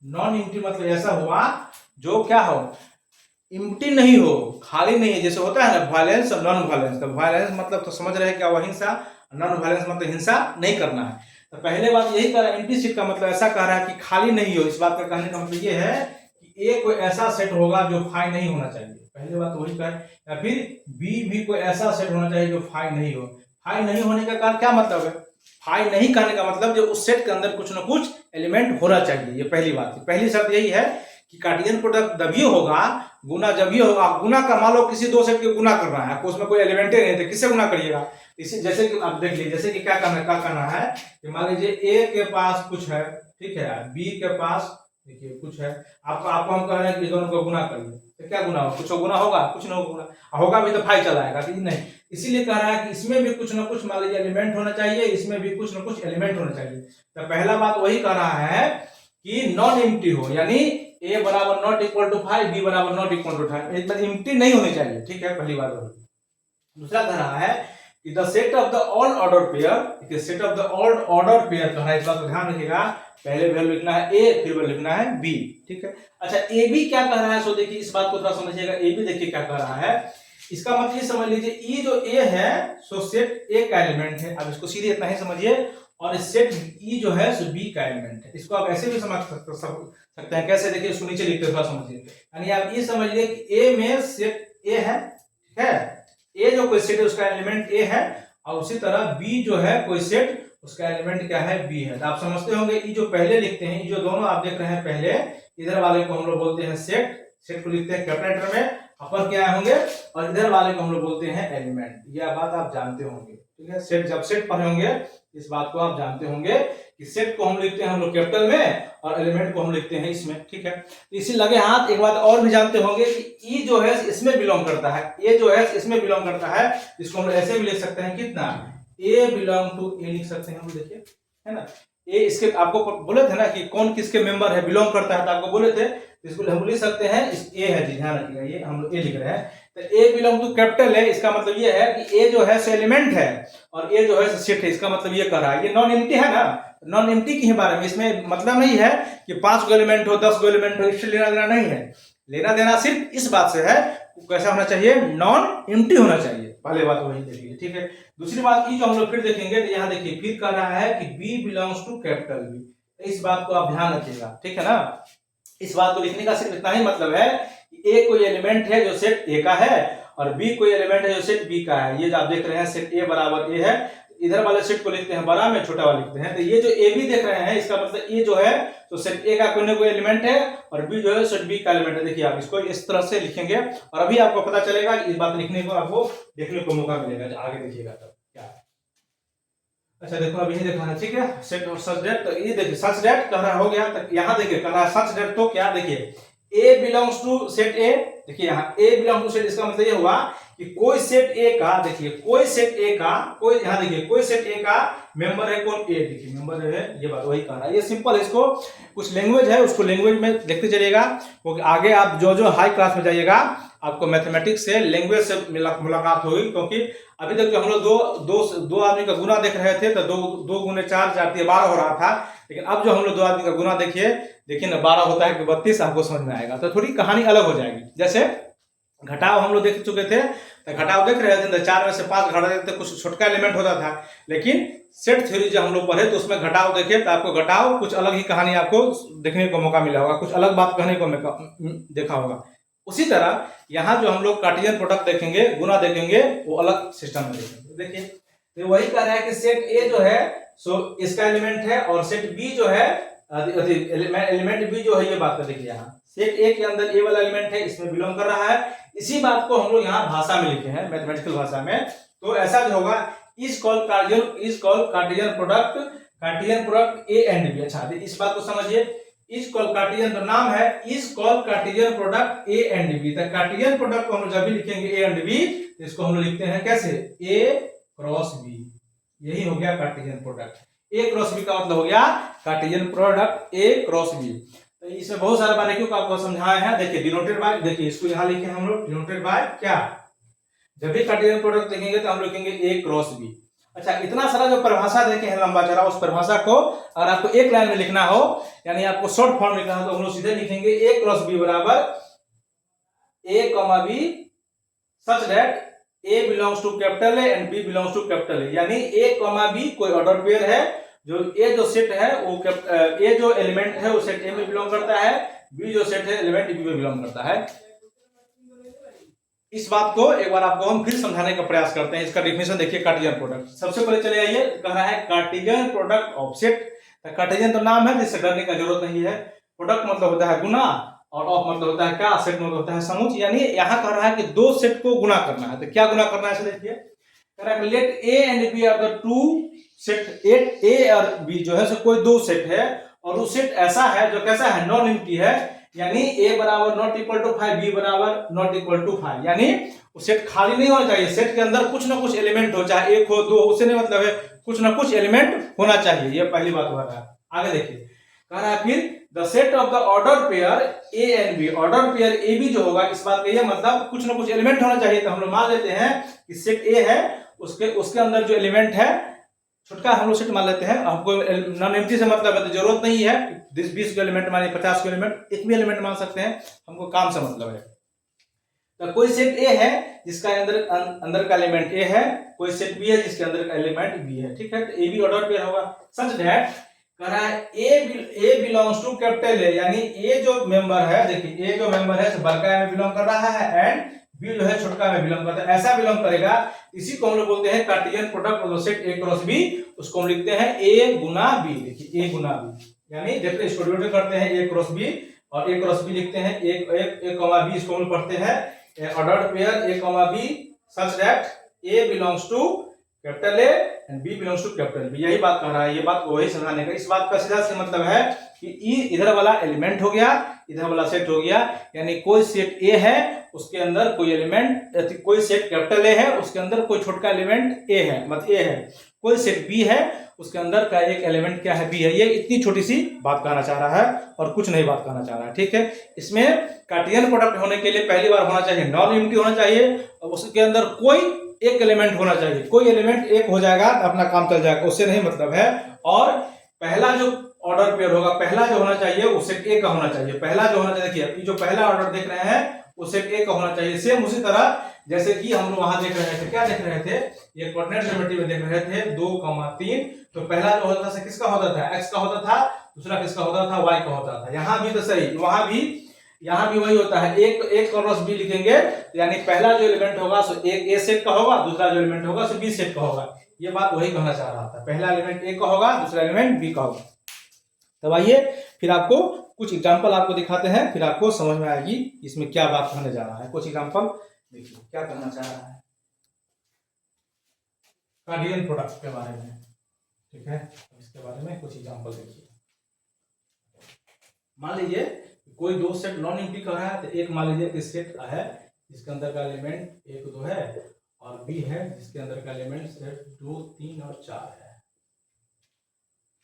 नॉन एम्प्टी मतलब ऐसा हुआ जो क्या हो, एम्प्टी नहीं हो, खाली नहीं है, जैसे होता है ना वायलेंस और नॉन वायलेंस। तो वायलेंस मतलब तो समझ रहे हैं क्या, अहिंसा, नॉन वायलेंस मतलब हिंसा नहीं करना है। तो पहले बात यही कह रहा है, एम्प्टी सेट का मतलब ऐसा कह रहा है कि खाली नहीं हो। इस बात का कहने का मतलब ये है कि ए कोई ऐसा सेट होगा जो फाई नहीं होना चाहिए, पहली बात वही कहे, या फिर बी भी कोई ऐसा सेट होना चाहिए जो फाई नहीं हो। फाई नहीं होने का कारण क्या मतलब है, फाई नहीं करने का मतलब जो उस सेट के अंदर कुछ ना कुछ एलिमेंट होना चाहिए, ये पहली बात है। पहली शर्त यही है कि कार्टेशियन प्रोडक्ट तभी होगा, गुना जब ही होगा। गुना का मान लो किसी दो सेट के गुना कर रहा है, आपको उसमें कोई एलिमेंट ही नहीं थे, किससे गुना करिएगा, इसी जैसे कि आप देख लीजिए, जैसे कि क्या करना है कि मान लीजिए ए के पास कुछ है, ठीक है, बी के पास देखिए कुछ है, आपको हम कह रहे हैं कि दोनों को गुना करिए, तो क्या गुना होगा, कुछ गुना होगा, कुछ ना होगा भी तो फाई चला आएगा, नहीं, इसीलिए कह रहा है कि इसमें भी कुछ ना कुछ मान लीजिए एलिमेंट होना चाहिए, इसमें भी कुछ ना कुछ एलिमेंट होना चाहिए। तो पहला बात वही कह रहा है कि नॉन एम्प्टी हो, यानी ए बराबर नॉट इक्वल टू 5, बी बराबर नॉट इक्वल टू 5, मतलब एम्प्टी नहीं होनी चाहिए, ठीक है, पहली बात वही। दूसरा कह रहा है कि the set of the all order pair, set of the all order pair कह रहा है, इस बात को ध्यान रखिएगा, पहले वैल्यू लिखना है ए, फिर वैल्यू लिखना है बी, ठीक है। अच्छा ए बी क्या कह रहा है, सो देखिए इस बात को थोड़ा समझिएगा। ए बी देखिए क्या कह रहा है, इसका मतलब ये समझ लीजिए ये जो ए है सो सेट ए का एलिमेंट है। अब इसको सीधे इतना ही समझिए, और सेट ई जो है सो बी का एलिमेंट है। इसको आप ऐसे भी समझ सकते हैं, कैसे देखिए इसको नीचे लिखते थोड़ा समझिए। यानी आप ये समझ लीजिए कि ए में सेट ए है, ठीक है, ए जो कोई सेट है उसका एलिमेंट ए है, और उसी तरह बी जो है कोई सेट उसका एलिमेंट क्या है, बी है। तो आप समझते होंगे ये जो पहले लिखते हैं, ये जो दोनों आप देख रहे हैं पहले, इधर वाले को हम लोग बोलते हैं सेट, सेट को लिखते हैं कैपिटल में, अपर क्या होंगे, और इधर वाले को हम लोग बोलते हैं एलिमेंट। यह बात आप जानते होंगे, ठीक है। सेट जब सेट पढ़े होंगे इस बात को आप जानते होंगे कि सेट को हम लिखते हैं हम लोग कैपिटल में, और एलिमेंट को हम लिखते हैं इसमें, ठीक है। तो इसी लगे हाथ एक बात और भी जानते होंगे कि ई जो है इसमें बिलोंग करता है, ए जो है इसमें बिलोंग करता है। इसको हम ऐसे भी लिख सकते हैं, कितना, ए बिलोंग टू ए लिख सकते हैं हम, देखिए, है ना। ए इसके आपको बोले थे ना कि कौन किसके मेंबर है, बिलोंग करता है, तो आपको बोले थे, इसको हम लिख सकते हैं ए है जी, ध्यान रखिएगा, ये हम लोग ए लिख रहे हैं। तो ए बिलोंग टू कैपिटल है, इसका मतलब ये है कि ए जो है सो एलिमेंट है, और ए जो है सेट है। इसका मतलब ये कह रहा है, ये नॉन एम्प्टी है ना, नॉन एम्प्टी के बारे में इसमें मतलब नहीं है कि 5 गो एलिमेंट हो, 10 गो एलिमेंट हो, इससे लेना देना नहीं है। लेना देना सिर्फ इस बात से है, कैसा होना चाहिए, नॉन एम्प्टी होना चाहिए। पहले बात वही देखिए, ठीक है। दूसरी बात की जो हम लोग फिर देखेंगे, तो यहाँ देखिए फिर कह रहा है कि b belongs to capital B. इस बात को आप ध्यान रखिएगा, ठीक है ना। इस बात को लिखने का सिर्फ इतना ही मतलब है कि ए कोई एलिमेंट है जो सेट ए का है, और बी कोई एलिमेंट है जो सेट बी का है। ये जो आप देख रहे हैं सेट ए बराबर ए है, इधर वाले सेट को लिखते हैं बड़ा में, छोटा वाला लिखते हैं। तो ये जो ए बी देख रहे हैं इसका मतलब ए जो है तो सेट ए का कोई ना कोई एलिमेंट है, और बी जो है सेट बी का एलिमेंट है। देखिए आप इसको इस तरह से लिखेंगे, और अभी आपको पता चलेगा इस बात लिखने को आपको देखने को मौका मिलेगा, आगे देखिएगा तब क्या है। अच्छा देखो अब यही देखना है, ठीक है, सेट और सच डेट। तो ये देखिए सच डेट कह रहा हो गया, तो यहाँ देखिए कह रहा है सच डेट, तो क्या देखिए ए बिलोंग्स टू सेट ए। देखिए यहाँ ए बिलोंग टू सेट, इसका मतलब ये हुआ कि कोई सेट ए का, देखिए कोई सेट ए का, कोई यहाँ देखिए कोई सेट ए का मेंबर है कौन, ए, देखिए मेंबर है, ये बात वही कह रहा है। ये सिंपल है, इसको कुछ लैंग्वेज है उसको लैंग्वेज में देखते चलिएगा, क्योंकि आगे आप जो हाई क्लास में जाइएगा आपको मैथमेटिक्स से लैंग्वेज से मुलाकात होगी। क्योंकि अभी तक जो हम लोग दो आदमी का गुना देख रहे थे, तो 2 गुने 4 4 12 हो रहा था, लेकिन अब जो हम लोग 2 आदमी का गुना देखिए ना, 12 होता है कि 32, आपको समझ में आएगा। तो थोड़ी कहानी अलग हो जाएगी। जैसे घटाव हम लोग देख चुके थे, तो घटाव देख रहे थे, 4 में से 5 घटा देते, कुछ छोटका एलिमेंट होता था। लेकिन सेट थ्योरी जो हम लोग पढ़े तो उसमें घटाव देखे तो आपको घटाव कुछ अलग ही कहानी आपको देखने को मौका मिला होगा, कुछ अलग बात कहने को देखा होगा। उसी तरह यहाँ जो हम लोग कार्टेशियन प्रोडक्ट देखेंगे, गुना देखेंगे, वो अलग सिस्टम में देखेंगे। देखिए तो वही कह रहा है कि सेट ए जो है सो इसका एलिमेंट है, और सेट बी जो है एलिमेंट बी जो है, ये बात कर देखिए यहाँ सेट ए के अंदर ए वाला एलिमेंट है, इसमें बिलोंग कर रहा है। इसी बात को हम लोग यहाँ भाषा में लिखे हैं, मैथमेटिकल भाषा में। तो ऐसा जो होगा is called Cartesian product A and B. अच्छा इस बात को समझिए, इज कॉल्ड कार्टेशियन तो नाम है, is called Cartesian product A and B. तो कार्टेशियन प्रोडक्ट को हम लोग जब भी लिखेंगे ए एंड बी, तो इसको हम लोग लिखते हैं कैसे, ए क्रॉस बी। यही हो गया Cartesian product. A cross B का मतलब हो गया Cartesian product A cross B. तो इसमें बहुत सारे बारीकियों को आपको समझाया है। देखिए डिनोटेड बाय, देखिए इसको यहाँ लिखे हम लोग डिनोटेड बाय क्या, जब भी कार्टेशियन प्रोडक्ट लिखेंगे तो हम लिखेंगे ए क्रॉस बी। अच्छा इतना सारा जो परिभाषा देखे हैं लंबा चौड़ा, उस परिभाषा को अगर आपको एक लाइन में लिखना हो, यानी आपको शॉर्ट फॉर्म लिखना हो, तो हम लोग सीधे लिखेंगे ए क्रॉस बी बराबर A comma B such that A belongs to capital A and B belongs to capital A. यानी ए कॉमा बी कोई ऑर्डर पेयर है, जो ए जो सेट है वो ए जो एलिमेंट है वो सेट ए में बिलोंग करता है, बी जो सेट है एलिमेंट बी में बिलोंग करता है। इस बात को एक बार आपको हम फिर समझाने का प्रयास करते हैं। इसका डेफिनेशन देखिए कार्टेशियन प्रोडक्ट। सबसे पहले चले आइए, कह रहा है Cartesian product of set. Cartesian तो नाम है जिससे डरने का जरूरत नहीं है। प्रोडक्ट मतलब होता है गुना, और ऑफ मतलब होता है क्या, सेट मतलब होता है समूह। यानी यहाँ कह रहा है कि 2 सेट को गुना करना है। तो क्या गुना करना है देखिए, कह रहा है let A and B are the 2 set. A और बी जो है सो कोई 2 सेट है, और वो सेट ऐसा है जो कैसा है, नॉन एम्प्टी है। यानी a बराबर नॉट इक्वल टू 5, b बराबर नॉट इक्वल टू 5। यानी वो सेट खाली नहीं होना चाहिए, सेट के अंदर कुछ ना कुछ एलिमेंट हो, चाहे 1 हो 2, उससे नहीं मतलब है, कुछ ना कुछ एलिमेंट होना चाहिए। ये पहली बात हो रहा है। आगे देखिए कह रहा है फिर the set of the order pair a and b. Order pair a b जो होगा, इस बात का ये मतलब कुछ ना कुछ एलिमेंट होना चाहिए। तो हम लोग मान लेते हैं कि सेट ए है, उसके अंदर जो एलिमेंट है छोटका हम लोग सेट मान लेते हैं। हमको नॉन एम्प्टी से मतलब है तो जरूरत नहीं है 20 को एलिमेंट माने 50 को एलिमेंट, एक भी एलिमेंट मान सकते हैं, हमको काम से मतलब है। तो कोई सेट ए है जिसका अंदर का एलिमेंट ए है, कोई सेट बी है जिसके अंदर का एलिमेंट बी है, ठीक है। तो ए बी ऑर्डर पेयर होगा सच दैट कह रहा है ए बिलोंग्स टू कैपिटल ए, यानी ए जो मेंबर है, देखिए ए जो मेंबर है बड़का ए में बिलोंग कर रहा है एंड बी जो है छोटका में बिलोंग करता है, ऐसा बिलोंग करेगा। इसी को हम लोग बोलते हैं Cartesian product of the set A cross B, उसको हम लिखते हैं ए गुना बी। देखिए ए गुना बी, यानी देखिए इसको डिवाइड करते हैं ए क्रॉस बी और ए क्रॉस बी लिखते हैं ए कॉमा बी, इसको हम लोग पढ़ते हैं ordered pair a comma B such that A belongs to capital A and B belongs to capital B. यही बात कह रहा है, ये बात को वही समझाने का। इस बात का सीधा से मतलब है कि ई इधर वाला एलिमेंट हो गया, इधर वाला सेट हो गया, यानी कोई सेट ए है उसके अंदर कोई एलिमेंट, कोई सेट कैपिटल ए है उसके अंदर कोई छोटा एलिमेंट ए है, मतलब ए है। कोई सेट बी है उसके अंदर का एक एलिमेंट क्या है, बी है। ये इतनी छोटी सी बात कहना चाह रहा है और कुछ नहीं बात कहना चाह रहा है, ठीक है। इसमें कार्टेशियन प्रोडक्ट होने के लिए पहली बार होना चाहिए नॉन यूनिटी होना चाहिए और उसके अंदर कोई एक एलिमेंट होना चाहिए। कोई एलिमेंट एक हो जाएगा तो अपना काम चल जाएगा, उससे नहीं मतलब है। और पहला जो ऑर्डर पेयर होगा, पहला जो होना चाहिए वो सेट ए का होना चाहिए। पहला जो होना चाहिए, देखिए जो पहला ऑर्डर देख रहे हैं वो सेट ए का होना चाहिए। सेम उसी तरह जैसे कि हम लोग वहां देख रहे थे, क्या देख रहे थे, ये कोऑर्डिनेट ज्योमेट्री में देख रहे थे 2,3। तो पहला जो होता था किसका होता था, एक्स का होता था, दूसरा किसका होता था, वाई का होता था। यहाँ भी तो सही, वहां भी यहाँ भी वही होता है, एक क्रॉस बी लिखेंगे यानी पहला जो एलिमेंट होगा सो एक ए सेट का होगा, दूसरा जो एलिमेंट होगा सो बी सेट का होगा। ये बात वही कहना चाह रहा था, पहला एलिमेंट ए का होगा, दूसरा एलिमेंट बी का होगा। तब आइए फिर आपको कुछ एग्जांपल आपको दिखाते हैं, फिर आपको समझ में आएगी इसमें क्या बात होने जा रहा है। कुछ एग्जांपल देखिए क्या कहना चाह रहा है कार्टेशियन प्रोडक्ट के बारे में, ठीक है। इसके बारे में कुछ एग्जांपल देखिए। मान लीजिए कोई दो सेट नॉन यूनिटी का है, तो एक मान लीजिए कि सेट है जिसके अंदर का एलिमेंट 1 2 है और बी है जिसके अंदर का एलिमेंट सेट 2 3 और 4 है,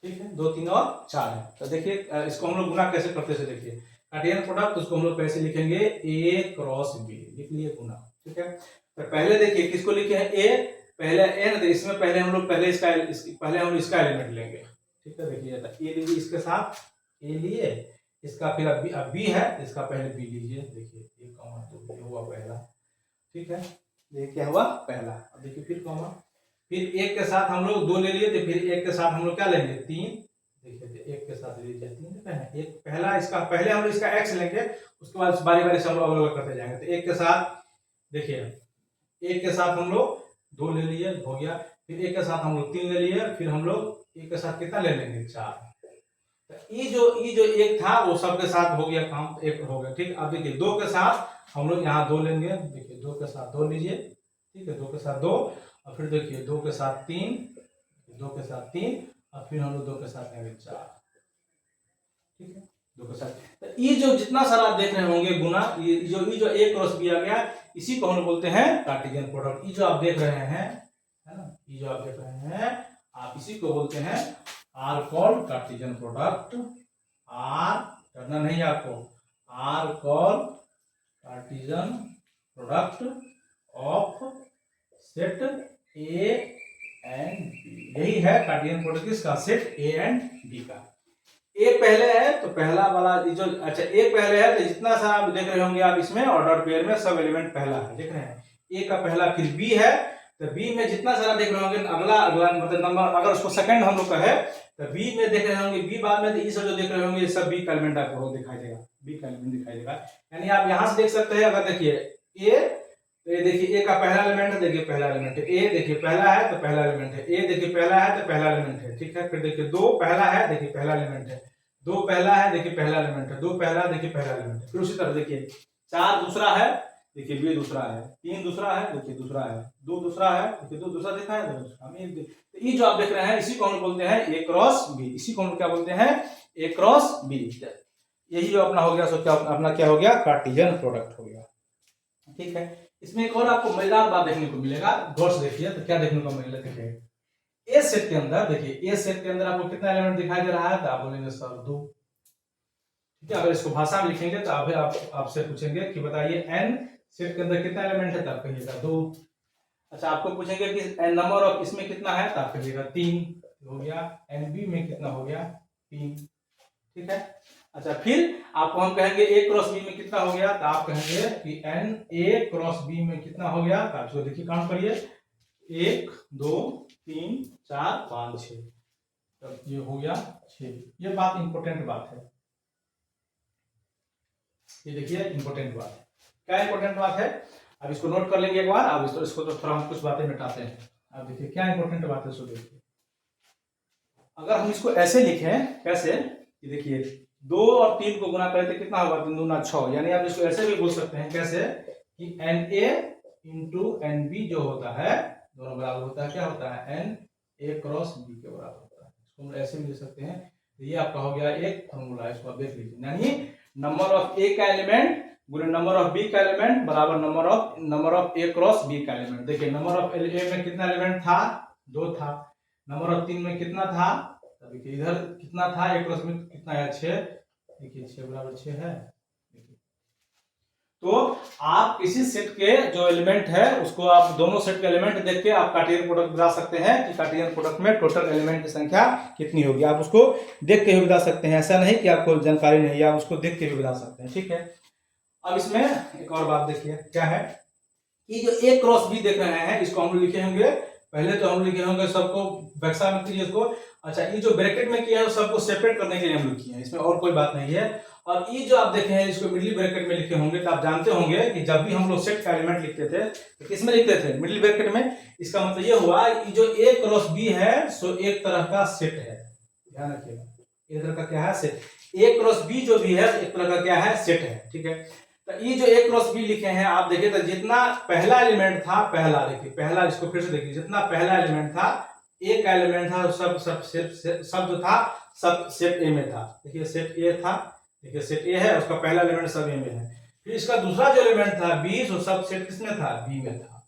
ठीक है। 2 3 और 4 है। तो देखिए इसको हम लोग गुना कैसे करते हैं, देखिए कार्टेशियन प्रोडक्ट उसको हम लोग कैसे लिखेंगे, ए क्रॉस बी लिख लिए गुना, ठीक है। तो पहले देखिए किसको लिखे हैं, ए पहले ए ना, इसमें पहले हम लोग पहले हम इसका एलिमेंट लेंगे, ठीक है। देखिए ए लीजिए, इसके साथ ए लिए, इसका फिर अब बी है, इसका पहले बी लीजिए। देखिए 1 2 ये हुआ पहला, ठीक है। ये क्या हुआ पहला। अब देखिए फिर कॉमा, फिर एक के साथ हम लोग 2 ले लिए, तो फिर एक के साथ हम लोग क्या लेंगे 3। देखिए एक के साथ ले लीजिए 3, एक पहला इसका पहले हम लोग इसका एक्स लेंगे, उसके बाद बारी बारी से हम लोग अलग करते जाएंगे। तो एक के साथ देखिए, एक के साथ हम लोग 2 ले लिए, हो गया। फिर एक के साथ हम लोग 3 ले लिए, फिर हम लोग एक के साथ कितना ले लेंगे 4। ये जो एक था वो सबके साथ हो गया काम, एक हो गया, ठीक। अब देखिए 2 के साथ हम लोग यहाँ 2 लेंगे, देखिए 2 के साथ 2 लीजिए, ठीक है। 2 के साथ 2 और फिर देखिए 2 के साथ 3, 2 के साथ 3 और फिर हम लोग 2 के साथ लेंगे 4, ठीक है। 2 के साथ तो ये जो जितना सारा आप देख रहे होंगे गुना, ये जो ए क्रॉस बी आ गया, इसी को हम लोग बोलते हैं कार्टेशियन प्रोडक्ट। ये जो आप देख रहे हैं, है ना, ये जो आप देख रहे हैं आप इसी को बोलते हैं are called Cartesian product. Are करना नहीं आपको, are called Cartesian product of set A and B. यही है कार्टेशियन प्रोडक्ट किसका, सेट ए एंड बी का। ए पहले है तो पहला वाला जो, अच्छा ए पहले है तो जितना सा आप देख रहे होंगे आप इसमें ऑर्डर पेयर में सब एलिमेंट पहला है, देख रहे हैं ए का पहला, फिर बी है तो बी में जितना सारा देख रहे होंगे अगला मतलब नंबर, अगर उसको सेकंड हम लोग का है तो बी में देख रहे होंगे, बी बाद में तो ये सब जो देख रहे होंगे ये सब बी का एलिमेंट आपको दिखाई देगा, बी का एलिमेंट दिखाई देगा। यानी आप यहां से देख सकते हैं, अगर देखिए ए, तो ये देखिए ए का पहला एलिमेंट है, देखिए पहला एलिमेंट है ए, देखिए पहला है तो पहला एलिमेंट है ए, देखिए पहला है तो पहला एलिमेंट है, ठीक है। फिर देखिए 2 पहला है, देखिए पहला एलिमेंट है, 2 पहला है, देखिए पहला एलिमेंट है, 2 पहला, देखिए पहला एलिमेंट है। फिर उसी तरह देखिए 4 दूसरा है, देखिए बी दूसरा है, 3 दूसरा है, देखिए दूसरा है, 2 दूसरा है, देखिए 2 दूसरा दिखा है, तो ये जो आप देख रहे हैं इसी को हम बोलते हैं ए क्रॉस बी। इसी को हम क्या बोलते हैं, ए क्रॉस बी। यही जो अपना हो गया सो क्या अपना क्या हो गया, कार्टेशियन प्रोडक्ट हो गया, ठीक है। इसमें एक और आपको मजेदार बात देखने को मिलेगा, गौर से देखिए तो क्या देखने को मिलेगा। देखिए ए सेट के अंदर, देखिए ए सेट के अंदर आपको कितना एलिमेंट दिखाई दे रहा है, तो आप बोलेंगे सर 2, ठीक है। अगर इसको भाषा में लिखेंगे तो आपसे पूछेंगे कि बताइए एन सेट के अंदर कितना एलिमेंट है, तब कहिएगा 2। अच्छा, आपको पूछेंगे कि नंबर ऑफ इसमें कितना है, तो आप कहिएगा 3 हो गया, NB में कितना हो गया 3, ठीक है। अच्छा, फिर आपको हम कहेंगे A क्रॉस B में कितना हो गया, तो आप कहेंगे कि NA क्रॉस B में कितना हो गया, तो आप इसको देखिए काउंट करिए 1 2 3 4 5 6, तब ये हो गया 6। ये बात इंपॉर्टेंट बात है, ये देखिए इंपॉर्टेंट बात है। क्या इंपॉर्टेंट बात है, अब इसको नोट कर लेंगे एक बार। अब इसको तो थोड़ा हम कुछ बातें मिटाते हैं। अब देखिए क्या इंपॉर्टेंट बात है, सो देखिए अगर हम इसको ऐसे लिखें, कैसे कि देखिए 2 और 3 को गुना करें तो कितना होगा, 3 दूना 6, यानी आप इसको ऐसे भी बोल सकते हैं, कैसे कि NA इंटू NB जो होता है दोनों बराबर होता है, क्या होता है NA क्रॉस B के बराबर होता है। इसको हम ऐसे भी लिख सकते हैं। तो ये आपका हो गया एक फॉर्मूला, इसको आप देख लीजिए, यानी नंबर ऑफ A का एलिमेंट गुणे नंबर ऑफ B का एलिमेंट बराबर number of A cross B का एलिमेंट। देखिए नंबर ऑफ A में कितना एलिमेंट था, 2 था। नंबर ऑफ 3 में कितना था, देखिए इधर कितना था, A क्रॉस में कितना है 6, देखिए 6 बराबर 6 है। तो आप किसी सेट के जो एलिमेंट है उसको आप दोनों सेट के एलिमेंट देख के आप कार्टेशियन प्रोडक्ट बता सकते हैं कि कार्टेशियन प्रोडक्ट में टोटल एलिमेंट की संख्या कितनी होगी। आप उसको देख के भी बता सकते हैं, ऐसा नहीं कि आपको जानकारी नहीं है, आप उसको देख के भी बता सकते हैं, ठीक है। अब इसमें एक और बात देखिए क्या है कि जो A क्रॉस B देख रहे हैं, इसको हम लिखे होंगे, पहले तो हम लिखे होंगे सबको बक्सा में कीजिए इसको। अच्छा, ये जो ब्रैकेट में किया है सबको सेपरेट करने के लिए हम लोग किए हैं, इसमें और कोई बात नहीं है। और ये जो आप देखे हैं इसको मिडिल ब्रैकेट में लिखे होंगे, तो आप जानते होंगे कि जब भी हम लोग सेट का एलिमेंट लिखते थे तो किस में लिखते थे, मिडिल ब्रैकेट में। इसका मतलब ये हुआ कि जो A क्रॉस B है सो एक तरह का सेट है, ध्यान रखिएगा, एक तरह का क्या है सेट। A क्रॉस B जो भी है एक तरह का क्या है सेट है, ठीक है। तो ये जो A क्रॉस B लिखे हैं आप देखिए, तो जितना पहला एलिमेंट था, पहला देखिए, पहला इसको फिर से देखिए, जितना पहला एलिमेंट था A का एलिमेंट था सब जो था सब सेट A में था। देखिए सेट A था, देखिए सेट A है, उसका पहला एलिमेंट सब A में है। फिर इसका दूसरा जो एलिमेंट था B, सो सब सेट किसमें था, B में था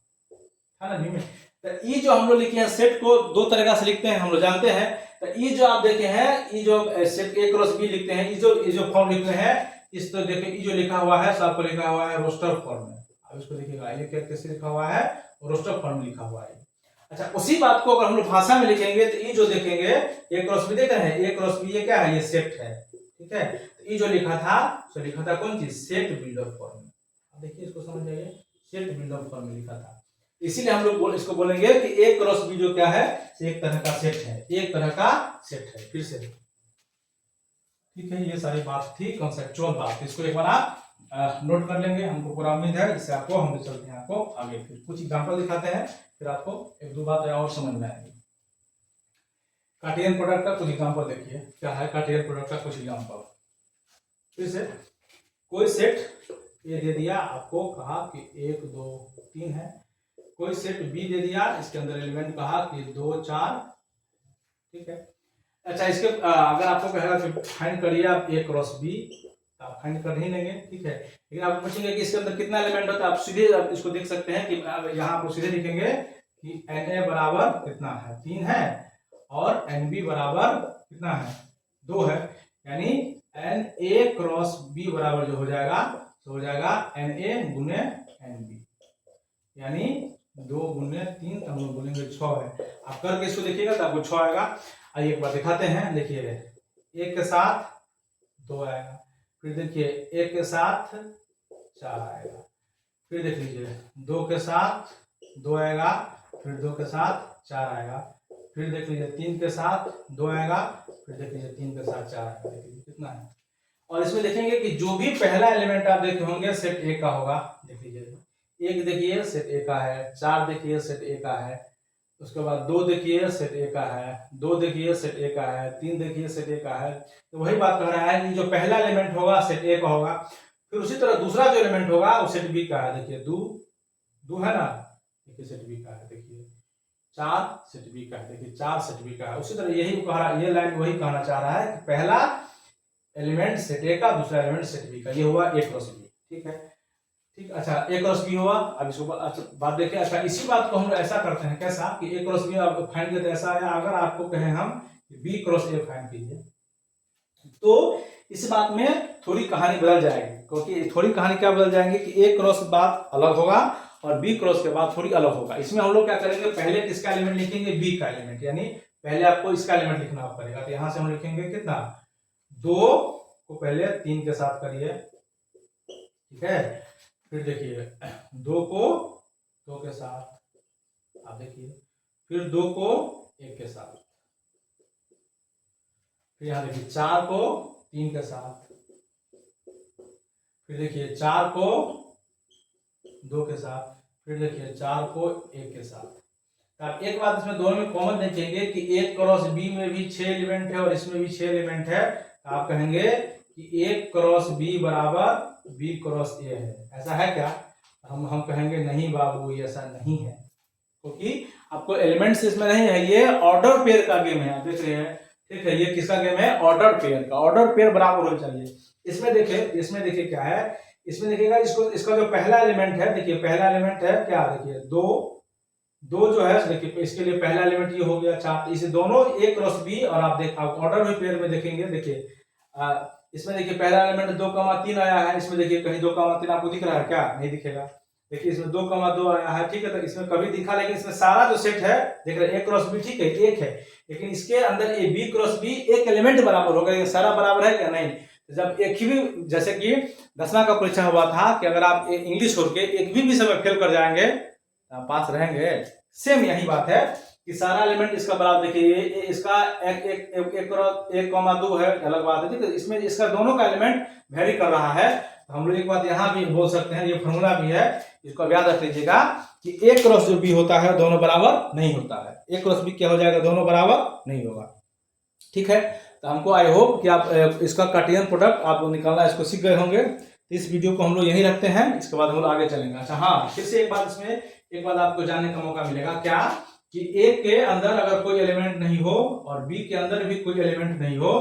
ना, B में। तो ये जो हम लोग लिखे हैं सेट को दो तरीका से लिखते हैं, हम लोग जानते हैं। तो ये जो आप देखे हैं, ये जो सेट A क्रॉस B लिखते हैं, ये जो फॉर्म लिखते हैं, इस तो देखिए ये जो लिखा हुआ है सबको लिखा हुआ है रोस्टर फॉर्म में। अब इसको देखिएगा, ये कैसे लिखा हुआ है, रोस्टर फॉर्म लिखा हुआ है। अच्छा, उसी बात को अगर हम लोग भाषा में लिखेंगे तो ये जो देखेंगे A क्रॉस B देख रहे हैं, A क्रॉस B ये क्या है, ये सेट है, ठीक है। तो ये जो लिखा था सो लिखा था कौन चीज, सेट बिल्डर फॉर्म में। अब देखिए इसको समझ जाइए, सेट बिल्डर फॉर्म में लिखा था, इसीलिए हम लोग इसको बोलेंगे कि A क्रॉस B जो क्या है एक तरह का सेट है, एक तरह का सेट है। फिर से ठीक है, ये सारी बात थी कॉन्सेप्चुअल बात, इसको एक बार आप नोट कर लेंगे, हमको पूरा उम्मीद है। इससे आपको हम चलते हैं आपको आगे, फिर कुछ एग्जांपल दिखाते हैं, फिर आपको एक दो बात और समझ में आएगी। कार्टेशियन प्रोडक्ट का कुछ एग्जांपल देखिए, क्या है कार्टेशियन प्रोडक्ट का कुछ एग्जांपल। फिर से कोई सेट ए दे दिया आपको, कहा कि 1 2 3 है। कोई सेट बी दे दिया, इसके अंदर एलिमेंट कहा कि 2 4, ठीक है। अच्छा, इसके अगर आपको कहेगा कि फाइंड करिए आप A क्रॉस B, आप फाइंड कर ही लेंगे, ठीक है। लेकिन आप पूछेंगे कि इसके अंदर कितना एलिमेंट होता है, आप सीधे आप इसको देख सकते हैं कि यहाँ आपको सीधे लिखेंगे कि Na बराबर कितना है, 3 है, और NB बराबर कितना है, 2 है। यानी Na क्रॉस B बराबर जो हो जाएगा तो हो जाएगा Na गुने NB, यानी 2 गुने 3, तो हम लोग बोलेंगे 6 है। आप करके इसको देखिएगा तो आपको 6 आएगा। आइए एक बार दिखाते हैं, देखिए 1 के साथ 2 आएगा, फिर देखिए 1 के साथ 4 आएगा, फिर देख लीजिए 2 के साथ 2 आएगा, फिर 2 के साथ 4 आएगा, फिर देख लीजिए 3 के साथ 2 आएगा, फिर देख लीजिए 3 के साथ 4 आएगा, देखिए कितना है। और इसमें देखेंगे कि जो भी पहला एलिमेंट आप देखे होंगे सेट A का होगा, देख लीजिए 1 देखिए सेट A का है, 4 देखिए सेट A का है, उसके बाद 2 देखिए सेट A का है, 2 देखिए सेट A का है, 3 देखिए सेट A का है। तो वही बात कह रहा है कि जो पहला एलिमेंट होगा सेट A का होगा, फिर उसी तरह दूसरा जो एलिमेंट होगा वो सेट B का है। देखिए 2 है ना, देखिए सेट B का है, देखिए 4 सेट B का है, देखिए 4 सेट B का है। उसी तरह यही कह रहा, ये लाइन वही कहना चाह रहा है कि पहला एलिमेंट सेट A का, दूसरा एलिमेंट सेट B का, ये हुआ A क्रॉस B, ठीक है। ठीक, अच्छा A क्रॉस B हुआ। अब इसको बात देखिए। अच्छा, इसी बात को हम लोग ऐसा करते हैं, कैसा कि A क्रॉस B आप फाइंड करते ऐसा आया, अगर आपको कहें हम B क्रॉस A फाइंड कीजिए, तो इस बात में थोड़ी कहानी बदल जाएगी, क्योंकि थोड़ी कहानी क्या बदल जाएंगे कि A क्रॉस बात अलग होगा और बी क्रॉस के बाद थोड़ी अलग होगा। इसमें हम लोग क्या करेंगे, पहले किसका एलिमेंट लिखेंगे, बी का एलिमेंट, यानी पहले आपको इसका एलिमेंट लिखना पड़ेगा। तो यहां से हम लिखेंगे कितना, 2 को पहले 3 के साथ करिए, ठीक है। फिर देखिए 2 को 2 के साथ, आप देखिए, फिर 2 को 1 के साथ, फिर यहां देखिए 4 को 3 के साथ, फिर देखिए 4 को 2 के साथ, फिर देखिए 4 को 1 के साथ। तो आप एक बात इसमें दोनों में कॉमन देखेंगे कि A क्रॉस B में भी 6 एलिमेंट है और इसमें भी 6 एलिमेंट है। तो आप कहेंगे कि A क्रॉस B बराबर B क्रॉस A है। ऐसा है क्या? हम कहेंगे नहीं बाबू, ये ऐसा नहीं है, क्योंकि आपको एलिमेंट्स इसमें नहीं है, ये ऑर्डर पेयर का गेम है। आप देख रहे हैं, ठीक है, ये किसका गेम है, ऑर्डर पेयर का। ऑर्डर पेयर बराबर होना चाहिए। इसमें देखिए क्या है, इसमें देखिएगा, इसका जो पहला एलिमेंट है, देखिए पहला एलिमेंट है क्या, देखिए 2 जो है, देखिए इसके लिए पहला एलिमेंट ये हो गया 4। इसे दोनों A क्रॉस B, और आप ऑर्डर में पेयर में देखेंगे, देखिए इसमें देखिए पहला एलिमेंट 2,3 आया है। इसमें देखिए कहीं 2,3 आपको दिख रहा है क्या, नहीं दिखेगा। देखिए इसमें 2,2 आया है, ठीक है, तो इसमें कभी दिखा, लेकिन इसमें सारा जो सेट है, देख रहे हैं A क्रॉस B, ठीक है, एक है, लेकिन इसके अंदर ये B क्रॉस B एक एलिमेंट बराबर होगा, ये सारा बराबर है क्या, नहीं। जब एक ही भी, जैसे कि 10वां का परीक्षा हुआ था कि अगर आप इंग्लिश छोड़ के एक भी विषय में फेल कर जाएंगे तो आप पास रहेंगे। सेम यही बात है कि सारा एलिमेंट इसका बराबर, देखिए इसका 1,2 है, अलग बात है, ठीक है। इसमें इसका दोनों का एलिमेंट वेरी कर रहा है। तो हम लोग एक बात यहाँ भी बोल सकते हैं, ये फॉर्मूला भी है, इसको याद रख लीजिएगा कि A क्रॉस जो B होता है दोनों बराबर नहीं होता है। A क्रॉस B क्या हो जाएगा, दोनों बराबर नहीं होगा, ठीक है। तो हमको आई होप कि आप इसका कार्टेशियन प्रोडक्ट आप निकालना इसको सीख गए होंगे। तो इस वीडियो को हम लोग यहीं रखते हैं, इसके बाद हम लोग आगे चलेंगे। अच्छा हाँ, फिर से एक बात आपको जानने का मौका मिलेगा, क्या कि A के अंदर अगर कोई एलिमेंट नहीं हो और B के अंदर भी कोई एलिमेंट नहीं हो,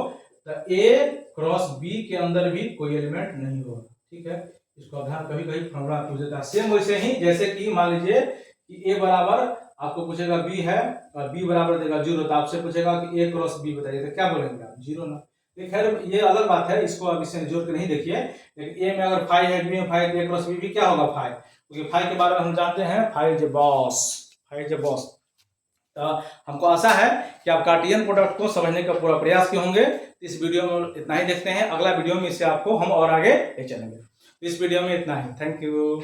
तो A क्रॉस B के अंदर भी कोई एलिमेंट नहीं हो, ठीक है। इसको ध्यान, कभी फॉर्मूला पूछ देता है। सेम वैसे ही जैसे कि मान लीजिए कि A बराबर आपको पूछेगा B है और B बराबर देगा 0, तो आपसे पूछेगा कि A क्रॉस B बताइए, तो क्या बोलेंगे आप, 0 ना। खैर ये अलग बात है, इसको अब इससे जोड़ के नहीं देखिए, लेकिन A में अगर 5 है, B में 5 है, A क्रॉस B भी क्या होगा 5, क्योंकि 5 के बारे में हम जानते हैं, 5 is a boss, 5 is a boss. तो हमको आशा है कि आप कार्टेशियन प्रोडक्ट को समझने का पूरा प्रयास किए होंगे। इस वीडियो में इतना ही देखते हैं, अगला वीडियो में इससे आपको हम और आगे ले चलेंगे। इस वीडियो में इतना ही, थैंक यू।